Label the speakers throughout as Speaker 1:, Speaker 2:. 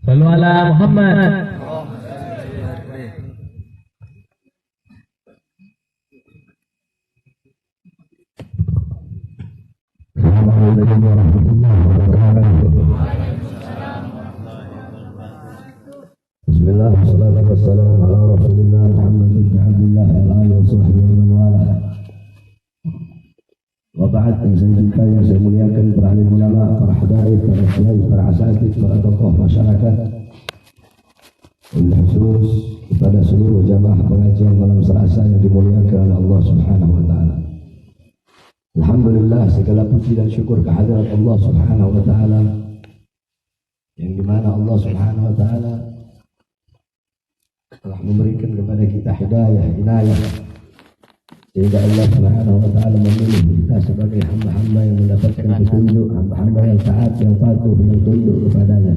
Speaker 1: Sallu ala Muhammad. Assalamualaikum warahmatullahi wabarakatuh. Bismillah, wassalatu wassalamu ala Rasulillah Muhammad bin Abdullah wa ala alihi wa sahbihi wa man wala. Wa ba'd, yang saya cintai, yang saya muliakan para alim ulama, para hadaib, para kiai, para asatidz, para tokoh masyarakat, khusus kepada seluruh jamaah pengajian malam Selasa yang dimuliakan oleh Allah Subhanahu wa taala. Alhamdulillah, segala puji dan syukur kehadirat Allah Subhanahu wa taala, yang dimana Allah Subhanahu wa taala telah memberikan kepada kita hidayah, inayah, sehingga Allah Subhanahu wa taala memilih kita sebagai hamba-hamba yang mendapatkan petunjuk, hamba-hamba yang taat, yang patuh, yang tunduk kepadanya.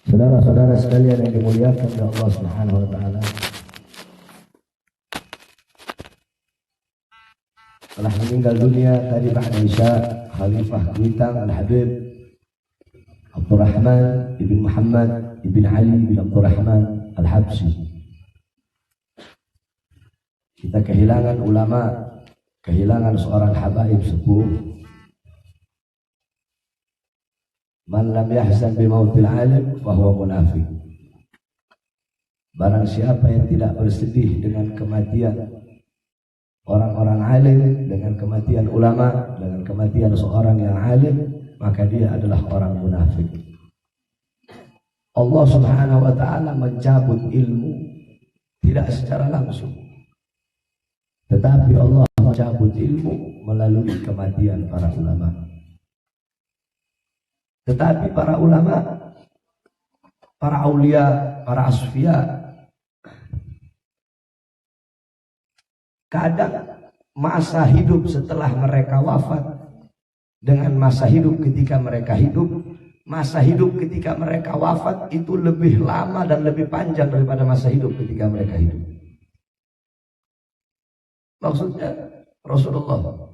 Speaker 1: Saudara-saudara sekalian yang dimuliakan oleh Allah Subhanahu wa taala, telah meninggal dunia tadi ba'da Isya Khalifah Kuitang Al-Habib Abdurrahman ibn Muhammad ibn Ali ibn Abdurrahman Al-Habsyi. Kita kehilangan ulama, kehilangan seorang habaib sepuh. Man lam yahzan bi mautil alim fahuwa munafiq. Barang siapa yang tidak bersedih dengan kematian orang-orang alim, dengan kematian ulama, dengan kematian seorang yang alim, maka dia adalah orang munafik. Allah Subhanahu wa taala mencabut ilmu tidak secara langsung, tetapi Allah mencabut ilmu melalui kematian para ulama. Tetapi para ulama, para aulia, para asfiya, kadang masa hidup setelah mereka wafat dengan masa hidup ketika mereka hidup, masa hidup ketika mereka wafat itu lebih lama dan lebih panjang daripada masa hidup ketika mereka hidup. Maksudnya Rasulullah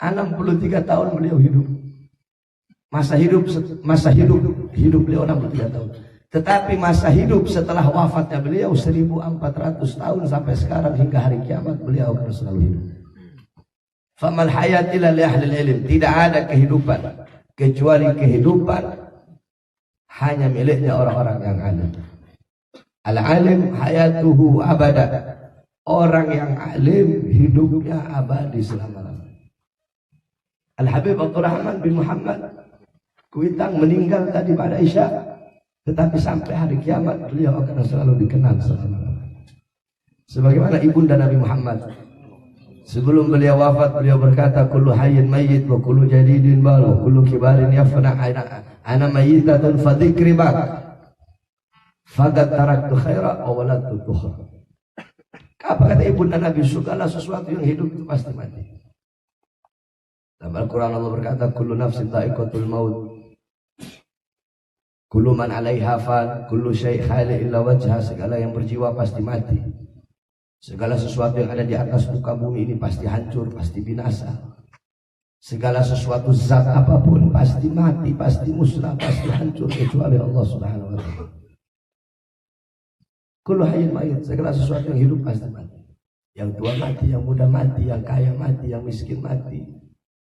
Speaker 1: 63 tahun beliau hidup. Masa hidup beliau 63 tahun. Tetapi masa hidup setelah wafatnya beliau 1400 tahun sampai sekarang hingga hari kiamat beliau akan selalu hidup. Famal hayat illa li ahli ilm. Tidak ada kehidupan kecuali kehidupan hanya miliknya orang-orang yang alim. Al-alim hayatuhu abada. Orang yang alim hidupnya abadi selama-lamanya. Al-Habib Abdurrahman bin Muhammad Kuitang meninggal tadi pada Isya, tetapi sampai hari kiamat beliau akan selalu dikenang selama-lamanya. Sebagaimana ibunda Nabi Muhammad, sebelum beliau wafat beliau berkata, kullu hayyin mayyit wa kullu jadidin bal wa kullu kibarin yafna ana mayyitatun fa dzikri bak faqad taraktu khaira wa waladtu tukhra. Apa kata ibunda Nabi? Segala sesuatu yang hidup itu pasti mati. Dalam Al-Quran Allah berkata, kullu nafsin dha'iqatul maut, kullu man 'alaiha fan, kullu syai' hali illa wajha. Segala yang berjiwa pasti mati. Segala sesuatu yang ada di atas muka bumi ini pasti hancur, pasti binasa. Segala sesuatu zat apapun pasti mati, pasti musnah, pasti hancur kecuali Allah Subhanahu wa taala. Kullu hayyin mayyit. Segala sesuatu yang hidup pasti mati. Yang tua mati, yang muda mati, yang kaya mati, yang miskin mati,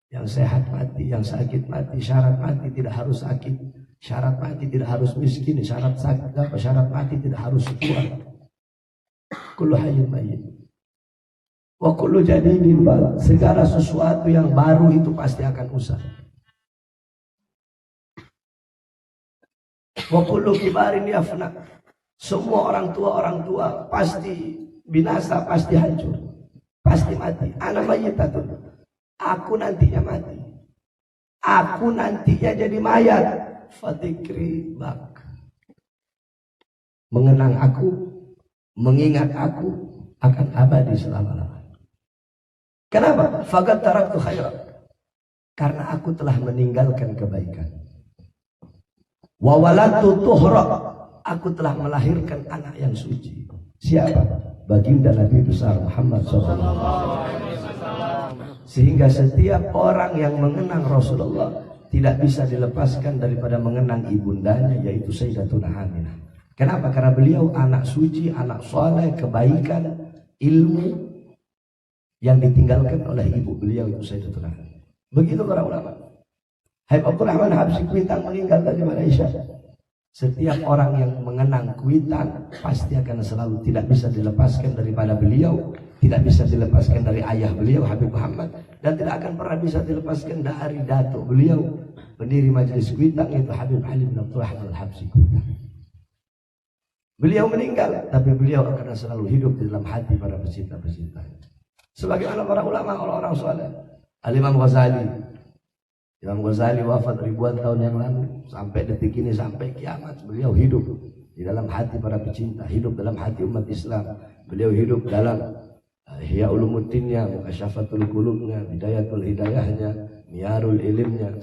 Speaker 1: yang sehat mati, yang sakit mati. Syarat mati tidak harus sakit, syarat mati tidak harus miskin, syarat sakit apa? Syarat mati tidak harus tua. Kullu hayyin mayyit. Wa kullu jadidin bal. Segala sesuatu yang baru itu pasti akan usang. Wa kullu kibarin yafna. Semua orang tua pasti binasa, pasti hancur, pasti mati. Ana mayyitatun. Aku nantinya mati. Aku nantinya jadi mayat. Fatikri bak. Mengenang aku, mengingat aku akan abadi selama-lamanya. Kenapa? Faqad taraktu khairan. Karena aku telah meninggalkan kebaikan. Wa waladtu tuhra. Aku telah melahirkan anak yang suci. Siapa? Baginda Nabi besar Muhammad SAW. Sehingga setiap orang yang mengenang Rasulullah tidak bisa dilepaskan daripada mengenang ibundanya, yaitu Sayyidatuna Aminah. Kenapa? Karena beliau anak suci, anak soleh, kebaikan, ilmu yang ditinggalkan oleh ibu beliau, itu Sayyidatuna Aminah. Begitu para ulama. Habib Abdurrahman Habsyi Kuitang meninggal dari Malaysia. Setiap orang yang mengenang Kuitang pasti akan selalu tidak bisa dilepaskan daripada beliau, tidak bisa dilepaskan dari ayah beliau Habib Muhammad, dan tidak akan pernah bisa dilepaskan dari datuk beliau pendiri majelis Kuitang, yaitu Habib Ali bin Abdurrahman Habsyi Kuitang. Beliau meninggal, tapi beliau akan selalu hidup di dalam hati para pecinta-pecinta. Sebagaimana para ulama, orang-orang soleh. Al-Imam Ghazali. Imam Ghazali wafat ribuan tahun yang lalu. Sampai detik ini, sampai kiamat, beliau hidup di dalam hati para pecinta, hidup dalam hati umat Islam. Beliau hidup dalam Ihya Ulumuddinnya, Mukasyafatul Qulubnya, Bidayatul Hidayahnya, Miyarul Ilimnya.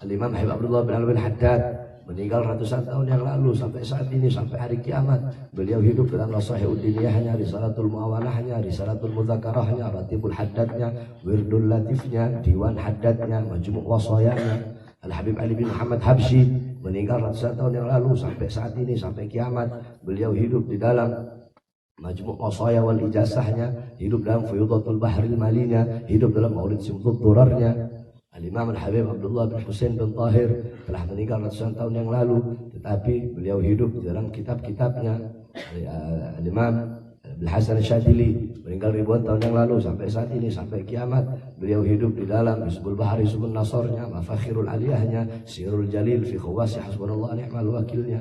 Speaker 1: Al-Imam Habib Abdullah bin Alwi Al-Haddad meninggal ratusan tahun yang lalu. Sampai saat ini, sampai hari kiamat, beliau hidup dalam Nasaihud Diniyahnya, Risalatul Muawanahnya, Risalatul Mudzakarahnya, Ratibul Haddadnya, Wirdul Latifnya, Diwan Haddadnya, Majmu' Wasayanya. Al-Habib Ali bin Muhammad Habsyi meninggal ratusan tahun yang lalu. Sampai saat ini, sampai kiamat, beliau hidup di dalam Majmu' Wasaya wal Ijazahnya, hidup dalam Fuyudatul Bahril Malinya, hidup dalam Maulid Simtud Durarnya. Al-Imam Al-Habib Abdullah bin Husain bin Tahir telah meninggal ratusan tahun yang lalu, tetapi beliau hidup di dalam kitab-kitabnya. Al-Imam Al-Hasan Syadili meninggal ribuan tahun yang lalu. Sampai saat ini, sampai kiamat, beliau hidup di dalam Hizbul Bahari Subun Nasarnya, Mafakhirul Aliyahnya, Sirul Jalil fi Khawasi Hasbunallah Ni'mal Wakilnya.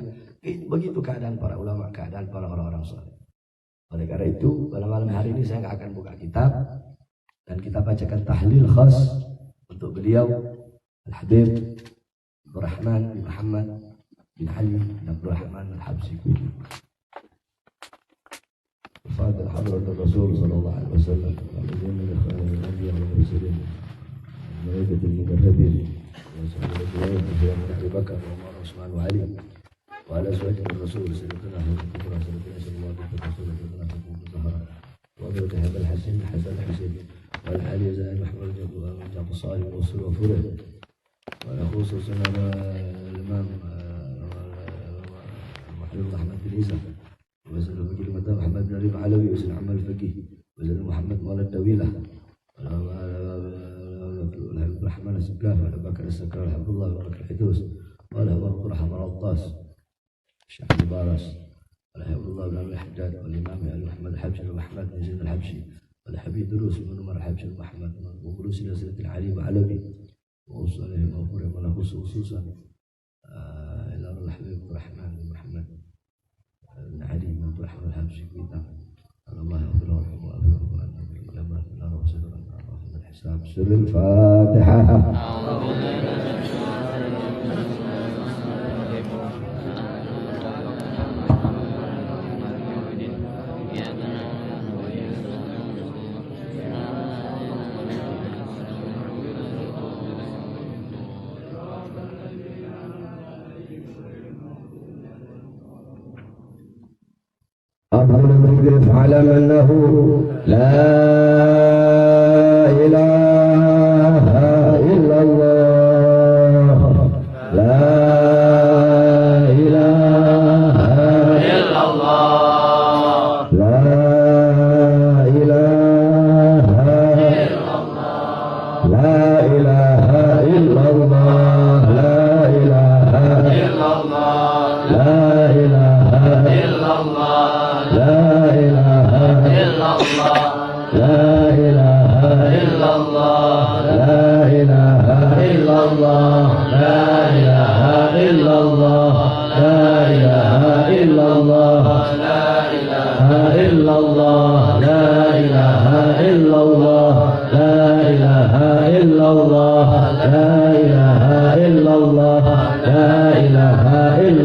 Speaker 1: Begitu keadaan para ulama, keadaan para orang-orang saleh. Oleh karena itu, pada malam hari ini saya nggak akan buka kitab, dan kita bacakan tahlil khas untuk beliau Al-Habib Abdurrahman bin Muhammad bin Ali bin Abdurrahman Al-Habsyi Kuitang. Fadil Hadratul Rasul sallallahu alaihi wasallam, al-jami'il khairin anbiya wal mursalin, malaikatul muqarrabin, wa sallallahu alaihi wa Bakar wa Umar Utsman wa Ali wa ala azwajir Rasul sallallahu alaihi wa sallam, wa bi Habib Hasan Husain والعالي زائد محمد جعفر صالح وصول وفره، خصوصا الإمام محمد أحمد بن عيسى، وزير الفقيه المدام محمد بن علي العلوي، وزير عمل الفقيه، وزير محمد مولى الدويلة، الحبيب الرحمن السقاف، وأبو بكر السكر، الحمد الله وبركة الحدوث، وله عبد الرحمن العطاس، الشيخ البارس، الحمد الله بن الحداد، والإمام محمد الحبشي ومحمد بن زين الحبشي، والحبيب دروس بن عمر الحبشي محمد، ودروس سلسلة العلي وعلوي، وصله مغفور وله خصوصا إلى الحبيب الرحمن بن محمد بن علي بن عبد الرحمن الحبشي كويتان، الله يغفر له ويغفر له الحساب. سر الفاتحة. فاعلم أنه لا إله إلا الله، لا إله إلا الله، لا إله إلا الله، لا إله إلا الله، لا إله إلا الله، لا إله إلا الله، لا إله إلا الله، لا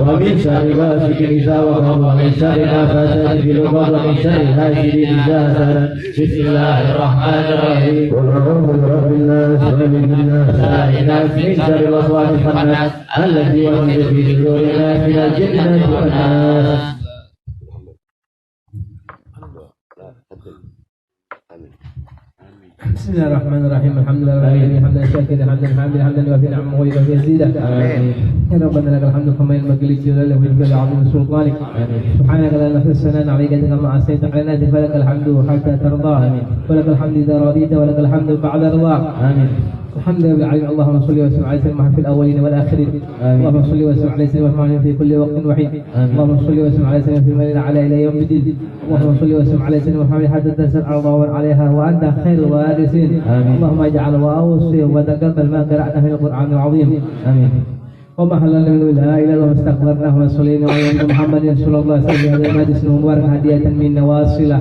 Speaker 2: ومن شر غاسق إذا وقب ومن شر النفاثات في العقد ومن شر حاسد إذا حسد بسم الله الرحمن الرحيم قل أعوذ برب الناس ملك الناس إله الناس من شر الوسواس الخناس الذي يوسوس في صدور الناس من الجنة والناس.
Speaker 3: بسم الله الرحمن الرحيم الحمد لله رب العالمين حمدا شاكرا حمدا حامدا حمدا يوافي نعمه ويكافئ مزيدا يا ربنا لك الحمد كما ينبغي لجلاله وجلاله عظيم سلطانك سبحانك لا نحصي الثناء عليك انت كما اثنيت على نفسك فلك الحمد حتى ترضى ولك الحمد اذا رضيت ولك الحمد بعد رضاك الحمد لله العالمين. اللهم صل وسلم على سيدنا محمد في الاولين والاخرين. اللهم صل وسلم على سيدنا محمد في كل وقت وحين. اللهم صل وسلم على سيدنا في المدينه على الى يوم الدين. اللهم صل وسلم على سيدنا محمد حتى تنزل الارض ومن عليها وانت خير الوارثين. اللهم اجعل واوصي وتقبل ما قرانا في القران العظيم. امين. وما حللنا من لا اله الا الله واستغفرناه وصلينا على محمد صلى الله عليه وسلم بهذه اسمه مبارك هديه من نواصله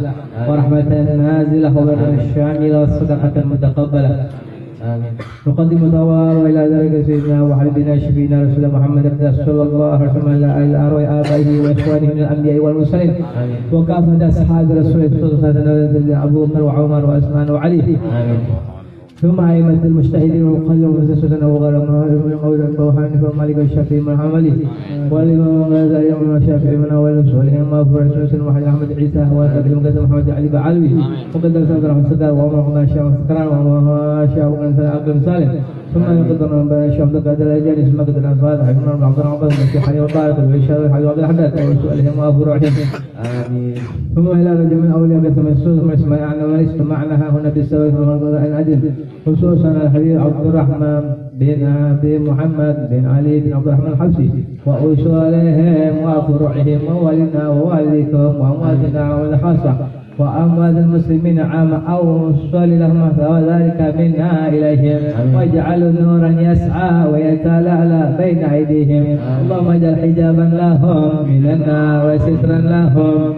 Speaker 3: ورحمه نازله وبركه شامله والصدقه المتقبله. آمين. نقدم ثواب إلى ذلك سيدنا وحبيبنا شفينا رسول محمد صلى الله عليه وسلم إلى أرواح آبائه وإخوانه من الأنبياء والمرسلين وكافة أصحاب رسول الله أبو بكر وعمر وعثمان وعلي. آمين. ثم أئمة المجتهدين والمقلدين والمتسلسلين وغيرهم من قول أبو حنيفة ومالك والشافعي من حمله والإمام الغزالي ومن الشافعي من أول وصولهم مغفور رسول محمد أحمد عيسى والكاتب مقدم محمد علي بعلوي مقدم سيد رحمة الصدر وعمر بن شاه وسكران وعمر شاه بن عبد المسالم ثم يقدر بن شاه عبد القادر الأجاني ثم قدر الفاتح بن عبد العباس بن حليم وطارق والعشاء والحليم وعبد الحداد وسؤالهم مغفور رحيم. آمين. ثم إلى رجل من أولياء قسم السوس واسمع أن وليس معناها هنا بالسوء من أجل خصوصا الحبيب عبد الرحمن بن أبي محمد بن علي بن عبد الرحمن الحبشي وأصولهم وفروعهم ووالدنا ووالدكم وأمواتنا والخاصة وأموات المسلمين عامة أو صل لهم وذلك منا إليهم واجعل نورا يسعى ويتلألأ بين أيديهم. اللهم اجعل حجابا لهم من النار وسترا لهم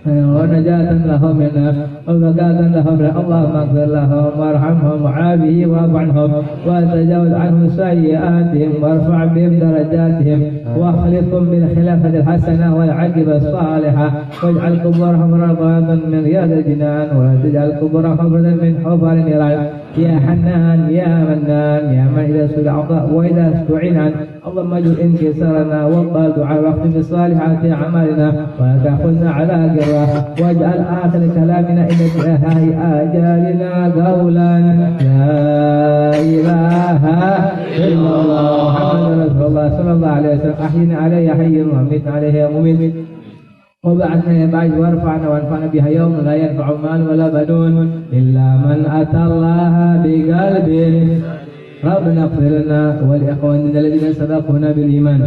Speaker 3: ونجاة لهم من النار وزكاة لهم. اللهم اغفر لهم وارحمهم وعافهم واعف عنهم وتجاوز عنهم سيئاتهم وارفع بهم درجاتهم واخلفهم بالخلافة الحسنة والعاقبة الصالحة واجعل قبورهم روضة من رياض الجنان ولا تجعل قبورهم حفرة من حفر النيران. يا حنان يا منان يا من إذا سئل عطاء وإذا استعين عنه. اللهم اجعل انكسارنا واقبل دعاء واختم بالصالحات أعمالنا ولا تأخذنا على قرة واجعل آخر كلامنا إلى انتهاء آجالنا قولا لا إله إلا الله محمد رسول الله صلى الله عليه وسلم. أحينا عليه حي وأميتنا عليه يا مميت وبعثنا بعد وارفعنا وانفعنا بها يوم لا ينفع مال ولا بنون إلا من أتى الله بقلب. ربنا اغفر لنا ولإخواننا الذين سبقونا بالإيمان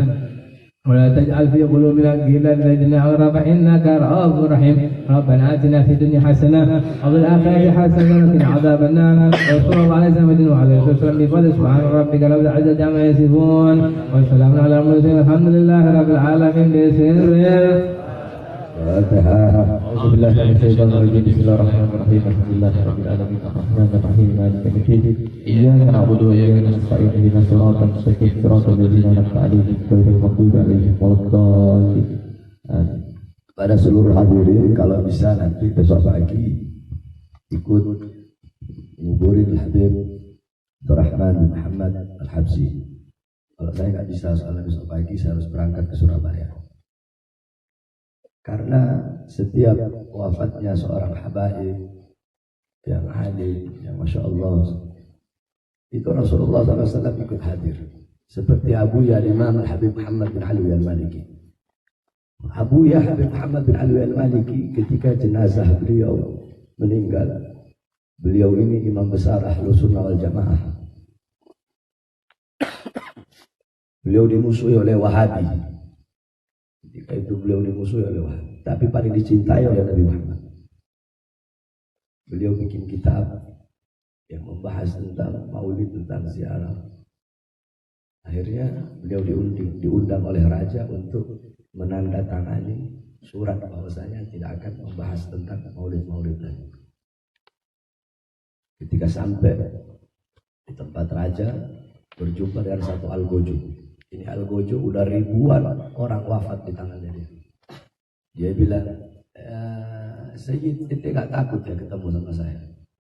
Speaker 3: ولا تجعل في قلوبنا غلا للذين آمنوا إنك رؤوف رحيم. ربنا آتنا في الدنيا حسنة وفي الآخرة حسنة وقنا عذاب النار. وصلى الله على سيدنا وعلى آله وسلم بفضل سبحان ربك رب العزة عما يصفون والسلام على المرسلين الحمد لله رب العالمين بسر
Speaker 2: أعوذ بالله من الشيطان الرجيم. بسم الله الرحمن الرحيم. الحمد لله رب العالمين الرحمن الرحيم مالك يوم الدين إياك نعبد وإياك نستعين اهدنا الصراط المستقيم صراط الذين أنعمت عليهم غير المغضوب عليهم ولا الضالين.
Speaker 1: Pada seluruh hadirin, kalau bisa nanti besok pagi ikut nguburin Habib Abdurrahman bin Muhammad Al-Habsyi. Kalau saya nggak bisa soalnya besok pagi saya harus berangkat ke Surabaya. Karena setiap wafatnya seorang habaib yang alim, yang Masya Allah, itu Rasulullah SAW ikut hadir. Seperti Abu Ya Imam Habib Muhammad bin Ali Al-Maliki. Abu Ya Habib Muhammad bin Ali Al-Maliki ketika jenazah beliau meninggal, beliau ini imam besar Ahlus Sunnah wal Jamaah. Beliau dimusuhi oleh Wahabi. Ketika itu beliau dimusuhi oleh Wahabi, tapi paling dicintai oleh Nabi Muhammad. Beliau bikin kitab yang membahas tentang maulid, tentang ziarah. Akhirnya beliau diundang oleh raja untuk menandatangani surat bahwasanya tidak akan membahas tentang maulid-maulid lagi. Ketika sampai di tempat raja, berjumpa dengan satu algojo. Ini Algojo udah ribuan orang wafat di tangannya dia. Dia bilang, Sayyid, ente gak takut ya ketemu sama saya?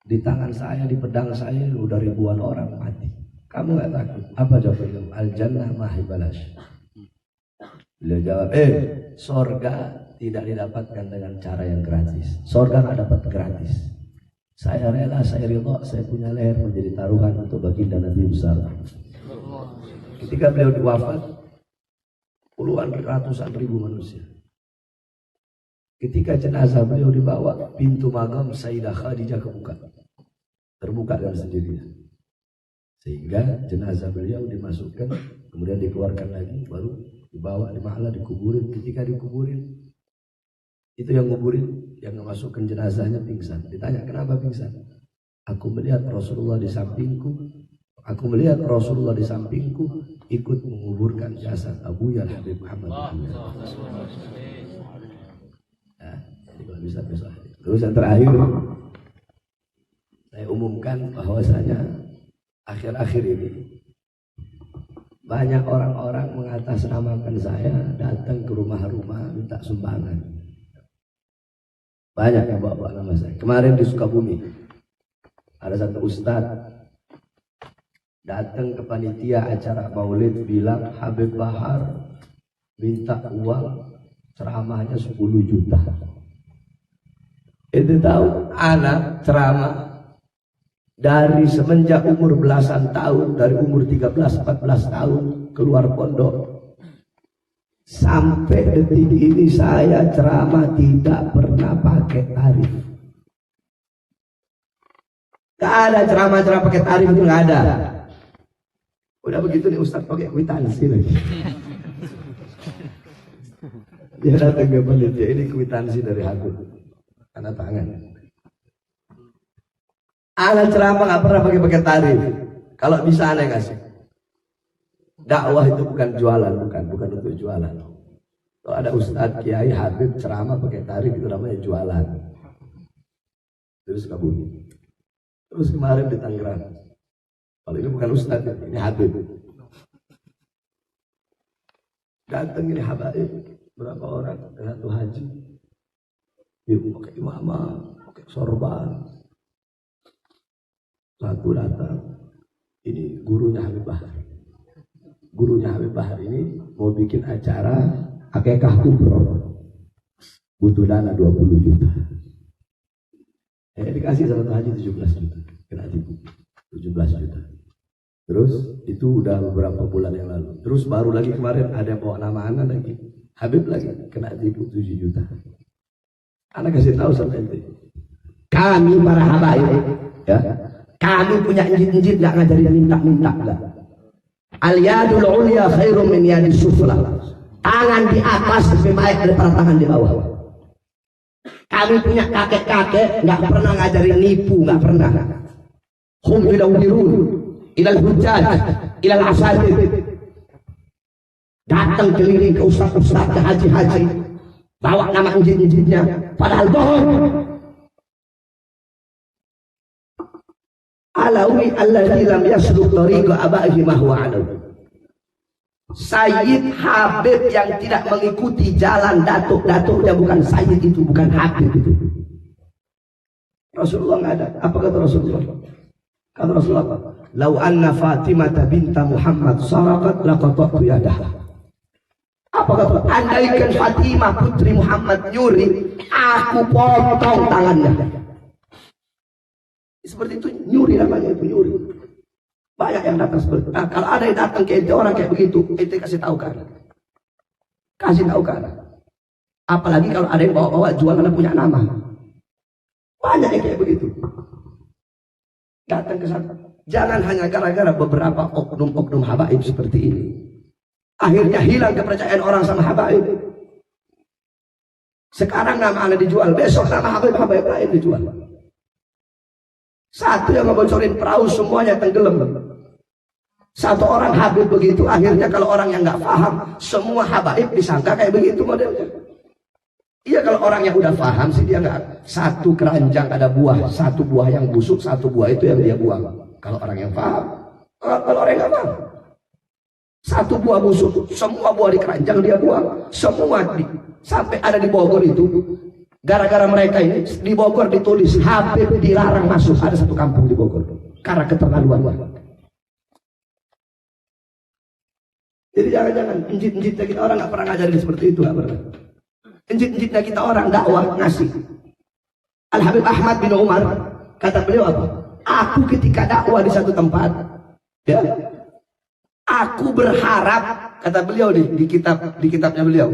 Speaker 1: Di tangan saya, di pedang saya udah ribuan orang mati. Kamu gak takut? Apa jawabannya? Al-jannah mahibalash. Beliau jawab, sorga tidak didapatkan dengan cara yang gratis. Sorga gak dapat gratis. Saya rela, saya ridha, saya punya leher menjadi taruhan untuk baginda Nabi besar. Ketika beliau wafat, puluhan ratusan ribu manusia. Ketika jenazah beliau dibawa, pintu makam Sayyidah Khadijah kebuka. Terbuka dengan sendirinya. Sehingga jenazah beliau dimasukkan, kemudian dikeluarkan lagi, baru dibawa di mahala, dikuburin. Ketika dikuburin, itu yang nguburin, yang memasukkan jenazahnya pingsan. Ditanya, kenapa pingsan? Aku melihat Rasulullah di sampingku. Aku melihat Rasulullah di sampingku ikut menguburkan jasad Abu Ya Habib Muhammad. Nah, kalau bisa besok. Terus yang terakhir, saya umumkan bahwasanya akhir-akhir ini banyak orang-orang mengatasnamakan saya datang ke rumah-rumah minta sumbangan. Banyak yang bawa nama saya. Kemarin di Sukabumi ada satu ustadz datang ke panitia acara maulid bilang Habib Bahar minta uang ceramahnya 10 juta. Itu tahu anak ceramah dari semenjak umur belasan tahun, dari umur 13-14 tahun keluar pondok sampai detik ini saya ceramah tidak pernah pakai tarif. Gak ada ceramah-ceramah pakai tarif, itu gak ada. Udah begitu nih Ustaz pakai kwitansi lagi. Dia datang ke panitia, ini kwitansi dari Habib, tanda tangan. Anak ceramah gak pernah pakai tarif. Kalau bisa aneh ngasih. Dakwah itu bukan jualan, bukan untuk jualan. Kalau ada Ustadz Kiai Habib ceramah pakai tarif, itu namanya jualan. Terus kabur. Terus kemarin di Tangerang, kalau ini bukan Ustadz, ini Habib. Datang ini Habib, berapa orang, satu haji. Dia pakai imamah, pakai sorban. Satu datang, ini gurunya Habib Bahar. Gurunya Habib Bahar ini mau bikin acara akikah umroh. Butuh dana 20 juta. Dikasih sama Tuhan Haji 17 juta. Kena tipu. 17 juta. Terus itu udah beberapa bulan yang lalu. Terus baru lagi kemarin ada yang bawa nama anak lagi. Habib lagi kena tipu 7 juta. Anak kasih tahu sama ente. Kami para habaib, ya, kami punya injit-injit gak ngajarin minta-minta enggak. Al-yadul ulya khairum min yadis sufla. Tangan di atas lebih baik daripada tangan di bawah. Kami punya kakek-kakek nggak pernah ngajarin nipu, nggak pernah. Hum yudawwirun ilal hujjaj ilal asatid. Datang keliling ke ustaz-ustaz, ke haji-haji, bawa nama injil-injilnya, padahal bohong. Alawi alladzi lam yasluk tariqa abaihi ma huwa alau. Sayyid Habib yang tidak mengikuti jalan datuk-datuknya, bukan Sayyid itu, bukan Habib itu. Rasulullah nggak ada. Apa kata Rasulullah? Kata Rasulullah apa? Lau anna Fatimah binta Muhammad sarakat laqatatu yadaha. Apa kata? Andaikan Fatimah putri Muhammad nyuri, aku potong tangannya. Seperti itu nyuri namanya, itu nyuri. Banyak yang datang seperti itu. Nah, kalau ada yang datang ke ente orang kayak begitu, ente kasih tahu kan. Kasih tahu kan. Apalagi kalau ada yang bawa-bawa jualan punya nama. Banyak yang kayak begitu. Datang ke sana. Jangan hanya gara-gara beberapa oknum-oknum habaib seperti ini. Akhirnya hilang kepercayaan orang sama habaib. Sekarang nama anda dijual, besok nama habaib-habaib lain dijual. Satu yang ngebocorin perahu semuanya tenggelam. Satu orang habib begitu, akhirnya kalau orang yang nggak paham, semua habaib disangka kayak begitu modelnya. Iya, kalau orang yang udah paham sih dia nggak, satu keranjang ada buah, satu buah yang busuk, satu buah itu yang dia buang. Kalau orang yang paham, kalau orang yang nggak paham, satu buah busuk, semua buah di keranjang dia buang, semua sampai ada di Bogor itu. Gara-gara mereka ini di Bogor ditulis Habib dilarang masuk, ada satu kampung di Bogor karena keterlaluan. Jadi jangan-jangan injit-injitnya kita orang nggak pernah ngajarin seperti itu, nggak pernah. Injit-injitnya kita orang dakwah ngasih. Al Habib Ahmad bin Umar kata beliau apa? Aku ketika dakwah di satu tempat, ya, aku berharap, kata beliau di kitabnya beliau,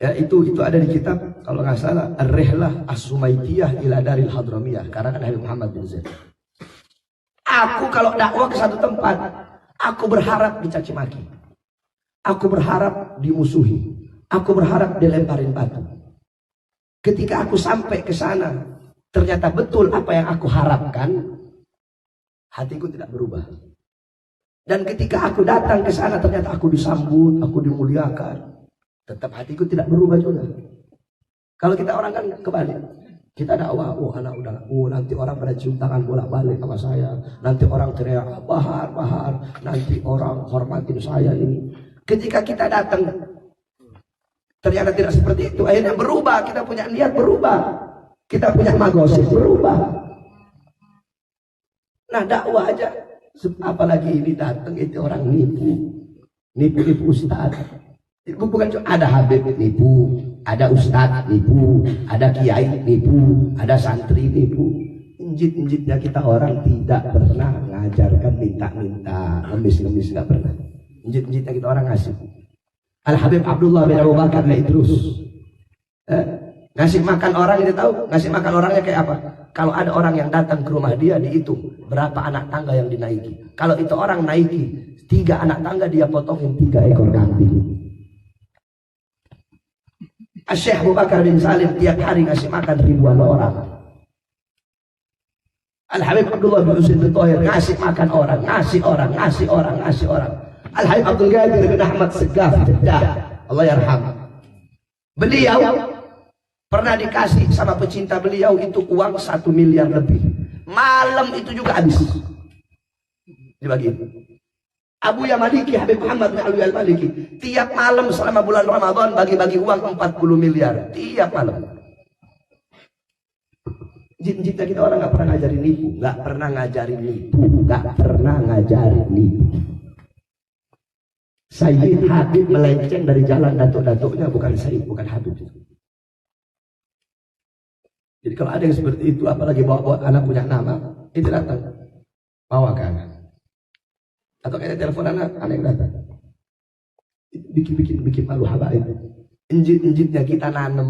Speaker 1: ya itu ada di kitab kalau nggak salah Ar-Rihlah As-Sumaitiyah ila Daril Hadramiyah karangan Habib Muhammad bin Zaid. Aku kalau dakwah ke satu tempat, aku berharap dicaci maki, aku berharap dimusuhi, aku berharap dilemparin batu. Ketika aku sampai ke sana, ternyata betul apa yang aku harapkan, hatiku tidak berubah. Dan ketika aku datang ke sana, ternyata aku disambut, aku dimuliakan, tetap hatiku tidak berubah juga. Kalau kita orang kan kebalik, kita dakwah, anak udah, nanti orang pada cium tangan bolak-balik sama saya, nanti orang teriak bahar, nanti orang hormatin saya ini. Ketika kita datang, ternyata tidak seperti itu. Akhirnya berubah, kita punya niat berubah, kita punya magosip berubah. Nah dakwah aja, apalagi ini datang itu orang nipu ustaz. Bukan cuma ada habib nipu, ada ustaz nipu, ada kiai nipu, ada santri nipu. Injit-injitnya kita orang tidak pernah ngajarkan minta-minta, ngemis-ngemis, nggak pernah. Injit-injitnya kita orang ngasih. Al Habib Abdullah bin Abu Bakar bin Idrus, ngasih makan orang, itu tahu ngasih makan orangnya kayak apa? Kalau ada orang yang datang ke rumah dia, dihitung berapa anak tangga yang dinaiki. Kalau itu orang naiki 3 anak tangga, dia potongin 3 ekor kambing. Syekh Abu Bakar bin Salim tiap hari ngasih makan ribuan orang. Al Habib Abdullah bin Husain bin Thohir ngasih makan orang, ngasih orang. Al Habib Abdul Qadir bin Ahmad Segaf Jeddah, Allah yarham. Beliau pernah dikasih sama pecinta beliau itu uang 1 miliar lebih. Malam itu juga habis dibagi. Abu Yamaliki, Habib Muhammad bin Alwi Al-Maliki, tiap malam selama bulan Ramadan bagi-bagi uang 40 miliar tiap malam. Jin-jinnya kita orang nggak pernah ngajarin nipu. Sayyid Habib melenceng dari jalan datuk-datuknya, bukan Sayyid, bukan Habib. Jadi kalau ada yang seperti itu, apalagi bawa anak punya nama, itu datang, bawa ke anak. Atau kayak telepon anak yang datang, bikin malu habaib. Injit-injitnya kita nanem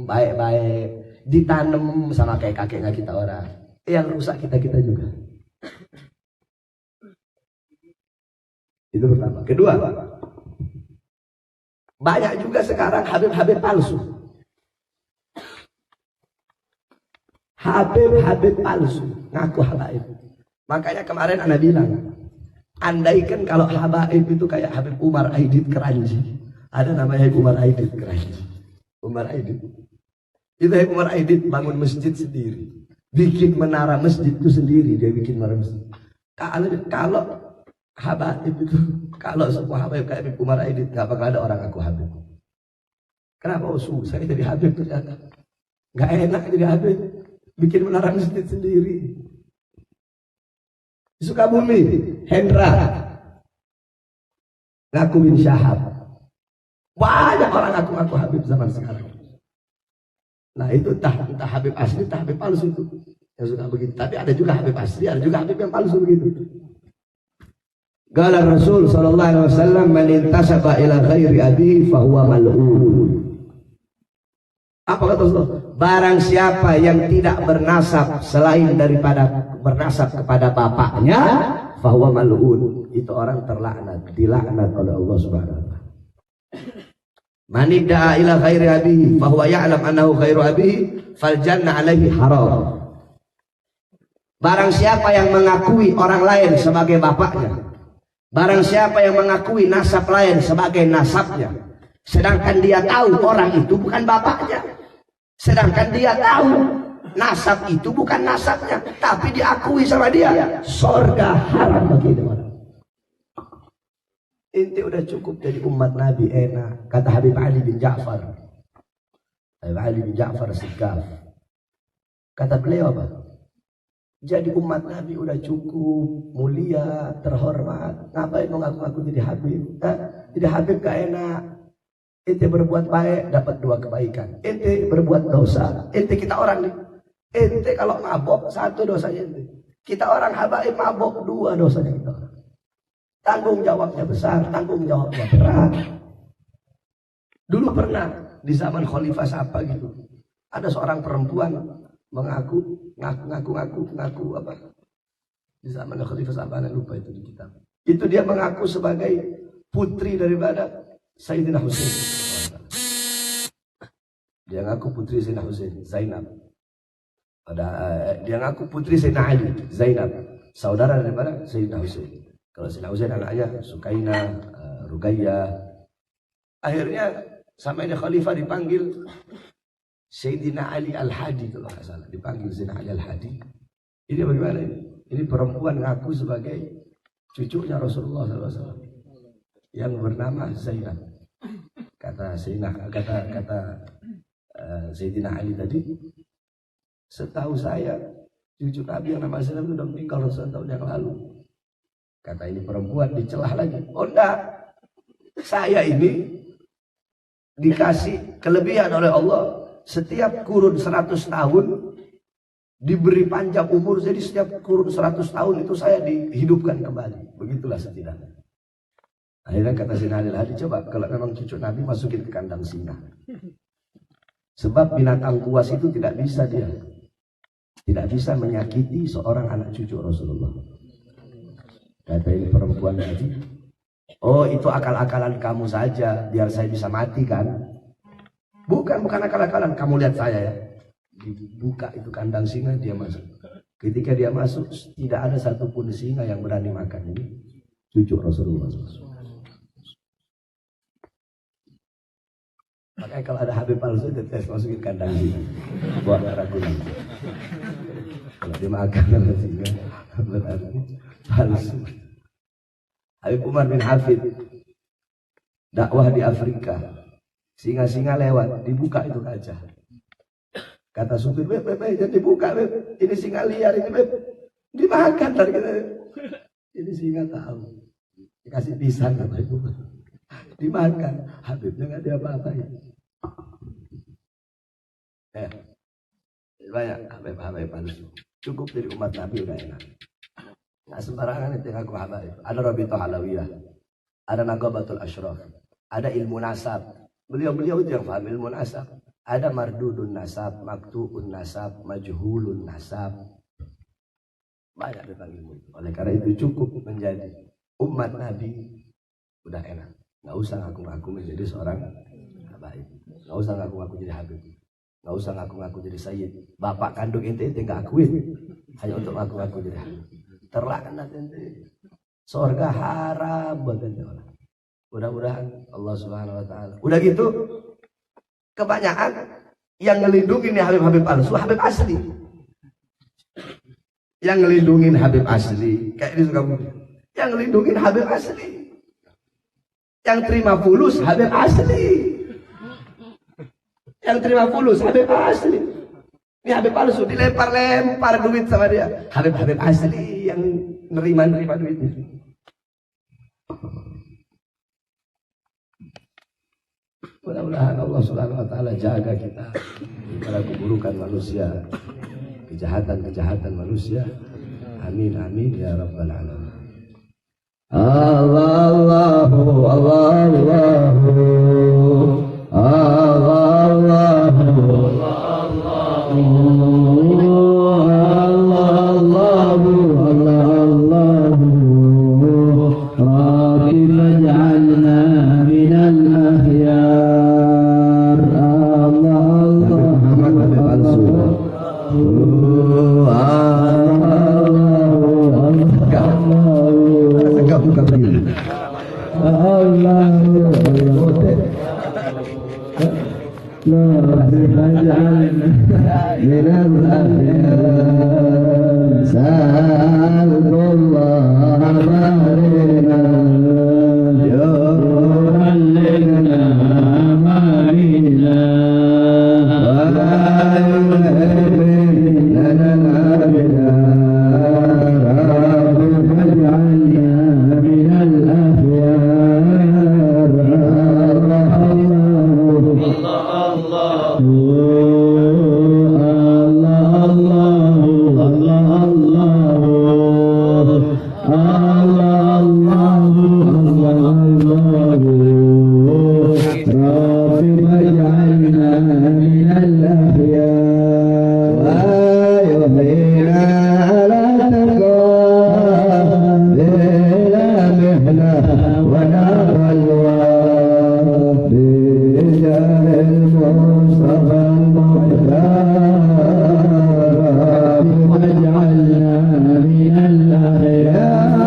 Speaker 1: baik-baik, ditanam sama kayak kakeknya kita orang. Yang rusak kita juga. Itu pertama. Kedua, banyak juga sekarang habib-habib palsu. Habib palsu, ngaku habaib. Makanya kemarin Anda bilang, andaikan kalau habaib itu kayak Habib Umar Aidit Keranji. Ada namanya Habib Umar Aidit Keranji. Umar Aidit. Itu Habib Umar Aidit bangun masjid sendiri. Bikin menara masjid itu sendiri, dia bikin menara masjid. Kalau habaib itu, kalau semua habaib kayak Habib Umar Aidit, nggak bakal ada orang aku habib. Kenapa? Susah jadi habib ternyata. Nggak enak jadi habib. Bikin menara masjid sendiri. Di Sukabumi, Hendra ngaku bin Syahab. Banyak orang ngaku habib zaman sekarang. Nah itu entah habib asli, entah habib palsu itu yang suka begitu. Tapi ada juga habib asli, ada juga habib yang palsu begitu. Qala Rasul sallallahu alaihi wasallam, man intasaba ila ghairi abihi fahuwa mal'un. Apa kata Rasul? Barang siapa yang tidak bernasab selain daripada bernasab kepada bapaknya, fahuwa mal'un, itu orang terlaknat, dilaknat oleh Allah Subhanahu wa taala. Man idda'a ila ghairi abihi fahuwa ya'lam annahu ghairu abihi fal jannah alaihi haram. Barang siapa yang mengakui orang lain sebagai bapaknya, barang siapa yang mengakui nasab lain sebagai nasabnya, sedangkan dia tahu orang itu bukan bapaknya, sedangkan dia tahu nasab itu bukan nasabnya, tapi diakui sama dia, surga haram bagi dia. Ente udah cukup jadi umat Nabi enak. Kata Habib Ali bin Ja'far. Habib Ali bin Ja'far As-Sikkaf. Kata beliau apa? Jadi umat Nabi udah cukup, mulia, terhormat. Ngapain mau ngaku-ngaku jadi Habib? Jadi Habib gak enak. Ente berbuat baik, dapat 2 kebaikan. Ente berbuat dosa. Ente kita orang nih. Ente kalau mabok, 1 dosanya ente. Kita orang habaib mabok, 2 dosanya kita orang. Tanggung jawabnya besar, tanggung jawabnya berat. Dulu pernah di zaman Khalifah siapa gitu, ada seorang perempuan mengaku apa? Di zaman Khalifah siapa? Saya lupa itu di kitab. Itu dia mengaku sebagai putri daripada Sayyidina Husain. Dia ngaku putri Sayyidina Husain, Zainab. Dia ngaku putri Sayyidina Ali, Zainab, saudara daripada Sayyidina Husain. Kalau Sayyidina Husain anaknya Sukaina, Ruqayyah. Akhirnya sampai ini khalifah dipanggil Sayyidina Ali Al-Hadi kalau nggak salah, dipanggil Sayyidina Ali Al-Hadi. Ini bagaimana ini? Ini perempuan ngaku sebagai cucunya Rasulullah SAW yang bernama Zainab. Kata Sayyidina Ali tadi, setahu saya cucu Nabi yang nama Zainab itu sudah meninggal ratusan tahun yang lalu. Kata ini perempuan dicelah lagi. Oh enggak, saya ini dikasih kelebihan oleh Allah. Setiap kurun 100 tahun diberi panjang umur. Jadi setiap kurun 100 tahun itu saya dihidupkan kembali. Begitulah setidaknya. Akhirnya kata Sayyidina Ali Al-Hadi, coba kalau memang cucu Nabi masukin ke kandang singa. Sebab binatang buas itu tidak bisa bisa menyakiti seorang anak cucu Rasulullah. Kata ini perempuan tadi, oh itu akal-akalan kamu saja, biar saya bisa mati kan? Bukan akal-akalan, kamu lihat saya ya. Dibuka itu kandang singa, dia masuk. Ketika dia masuk, tidak ada satupun singa yang berani makan ini cucu Rasulullah. Makanya kalau ada Habib palsu, tes masukin kandang singa, buat ragunan. Kalau dia makan sama singa, berarti palsu. Habib Umar bin Hafid dakwah di Afrika, singa-singa lewat, dibuka itu kaca. Kata supir, beb, jangan dibuka, beb. Ini singa liar ini, beb. Dimakan tadi kita. Ini singa tahu, dikasih pisang sama ibu, dimakan. Habibnya nggak ada apa-apain. Banyak Habib palsu. Cukup dari umat Nabi udah enak. Nah sembarangan itu ngaku habaib. Ada Rabithah Alawiyah, ada Naqabatul Ashraf, ada ilmu nasab. Beliau itu yang paham ilmu nasab. Ada mardudun nasab, maktuun nasab, majhulun nasab. Banyak tentang ilmu itu. Oleh karena itu cukup menjadi umat Nabi udah enak. Nggak usah ngaku-ngaku menjadi seorang habaib. Nggak usah ngaku-ngaku jadi habib. Nggak usah ngaku-ngaku jadi sayyid. Bapak kandung ente nggak akuin hanya untuk ngaku-ngaku jadi habib. Terlaknat ente. Surga haram buat ente orang. Mudah-mudahan Allah Subhanahu wa taala. Udah gitu kebanyakan yang ngelindungin nih Habib palsu, Habib asli. Yang ngelindungin Habib asli, kayak ini suka yang ngelindungin Habib asli. Yang terima fulus Habib asli. Yang terima fulus Habib asli. Ini Habib palsu dilempar-lempar duit sama dia. Habib asli yang nerima duitnya. Mudah-mudahan Allah Subhanahu wa taala jaga kita dari keburukan manusia, kejahatan manusia. Amin amin ya rabbal alamin.
Speaker 2: Allahu Allah رحلة ونار الوافي بجاه المصطفى المختار واجعلنا من الأخيار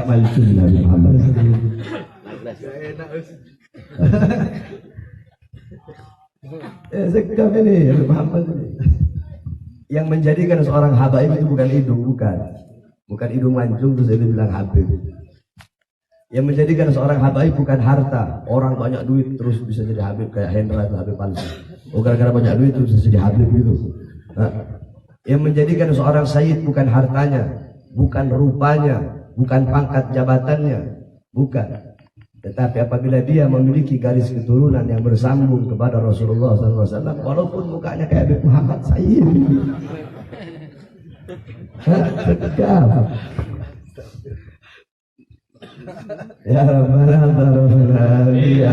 Speaker 2: Nggak palsu Nabi Muhammad.
Speaker 1: Sekam ini Nabi Muhammad ini. Yang menjadikan seorang habaib itu bukan hidung, bukan hidung mancung terus itu bilang habib. Yang menjadikan seorang habaib bukan harta, orang banyak duit terus bisa jadi habib kayak Hendra itu habib palsu. Oh gara-gara banyak duit terus bisa jadi habib gitu. Nah, yang menjadikan seorang sayyid bukan hartanya, bukan rupanya, bukan pangkat jabatannya, bukan. Tetapi apabila dia memiliki garis keturunan yang bersambung kepada Rasulullah SAW, walaupun mukanya kayak Habib Muhammad Sayyid, tegap. Ya Rabbana tarafna bi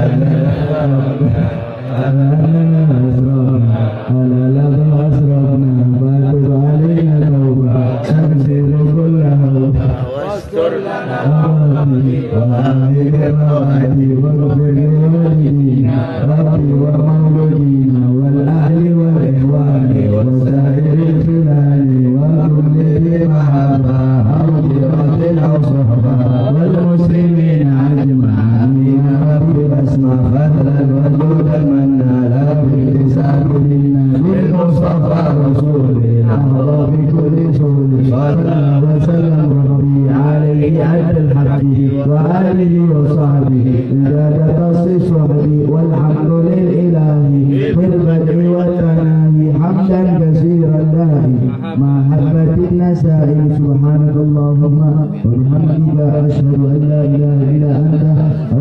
Speaker 1: والمسلمين أجمعين رب اسمع فضلا وجودا من نالا باكتساب منا بالمصطفى رسولنا الله بكل سول صلى وسلم ربي عليه عبد الحبيب وآله وصحبه زاد تصيص وحدي والحمد للإله في البدء والثناء حمدا كثيرا دائم مع حبة النسائم سبحانك اللهم وبحمدك أشهد أن لا إله إلا أنت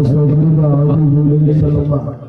Speaker 1: أستغفرك وأتوب إليك صلى الله عليه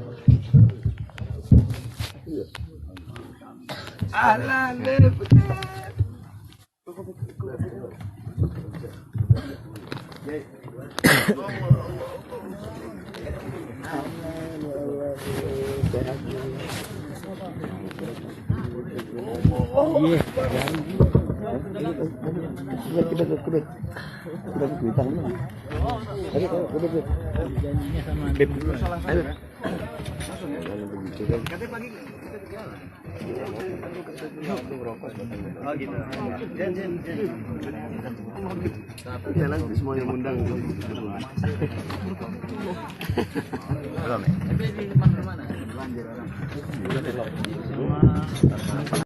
Speaker 4: Jalan semua yang undang. Belum ya?